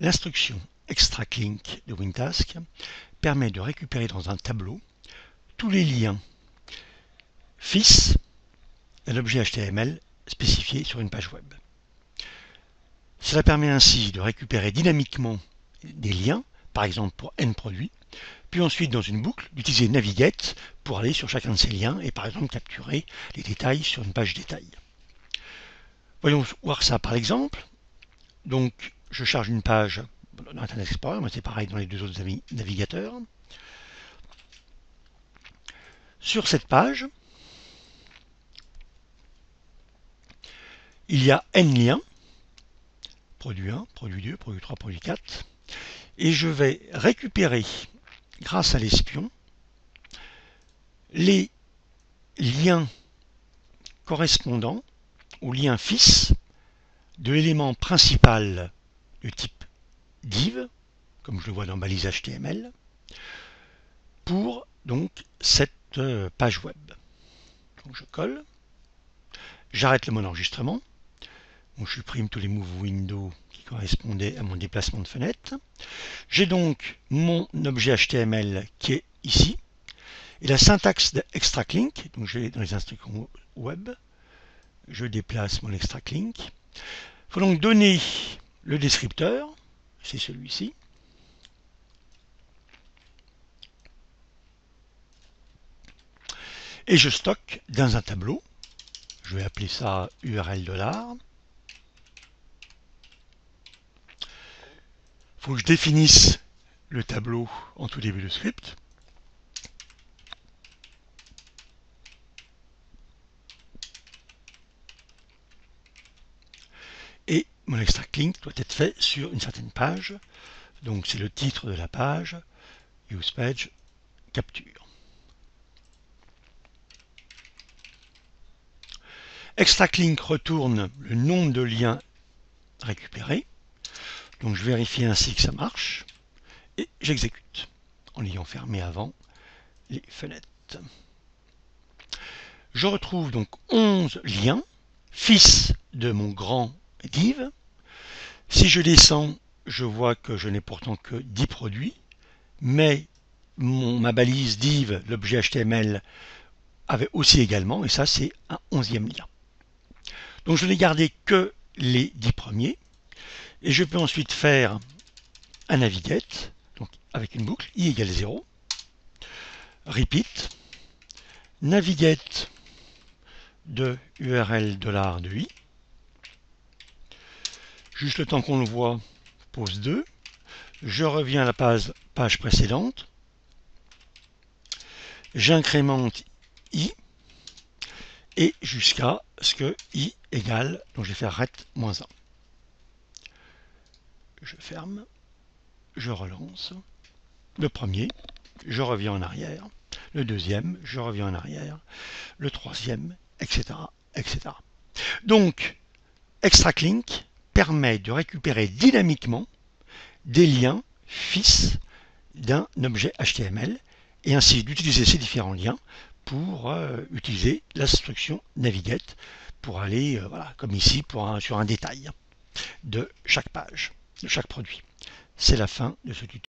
L'instruction Extract Link de WinTask permet de récupérer dans un tableau tous les liens fils d'un objet HTML spécifié sur une page web. Cela permet ainsi de récupérer dynamiquement des liens, par exemple pour N produits, puis ensuite dans une boucle d'utiliser Navigate pour aller sur chacun de ces liens et par exemple capturer les détails sur une page détail. Voyons voir ça par exemple. Donc je charge une page dans Internet Explorer, mais c'est pareil dans les deux autres navigateurs. Sur cette page, il y a N liens, produit 1, produit 2, produit 3, produit 4, et je vais récupérer, grâce à l'espion, les liens correspondant au lien fils de l'élément principal de type div, comme je le vois dans balise HTML, pour donc cette page web. Donc je colle, j'arrête le mode enregistrement, donc je supprime tous les move window qui correspondaient à mon déplacement de fenêtre. J'ai donc mon objet HTML qui est ici, et la syntaxe d'Extract Link, donc je vais dans les instructions web, je déplace mon Extract Link. Il faut donc donner le descripteur, c'est celui-ci. Et je stocke dans un tableau. Je vais appeler ça URL $. Il faut que je définisse le tableau en tout début de script. Et mon extract link doit être fait sur une certaine page. Donc c'est le titre de la page, use page, capture. Extract link retourne le nombre de liens récupérés. Donc je vérifie ainsi que ça marche. Et j'exécute en l'ayant fermé avant les fenêtres. Je retrouve donc 11 liens, fils de mon grand div. Si je descends, je vois que je n'ai pourtant que 10 produits, mais ma balise div, l'objet HTML, avait aussi également, et ça c'est un 11e lien. Donc je n'ai gardé que les 10 premiers, et je peux ensuite faire un navigate, donc avec une boucle, i égale 0, repeat, navigate de URL $de i, juste le temps qu'on le voit, pose 2, je reviens à la page précédente, j'incrémente i, et jusqu'à ce que i égale, donc je vais faire ret-1. Je ferme, je relance, le premier, je reviens en arrière, le deuxième, je reviens en arrière, le troisième, etc. etc. Donc, Extract Link permet de récupérer dynamiquement des liens fils d'un objet HTML et ainsi d'utiliser ces différents liens pour utiliser l'instruction Navigate pour aller, voilà, comme ici, sur un détail de chaque page, de chaque produit. C'est la fin de ce tuto.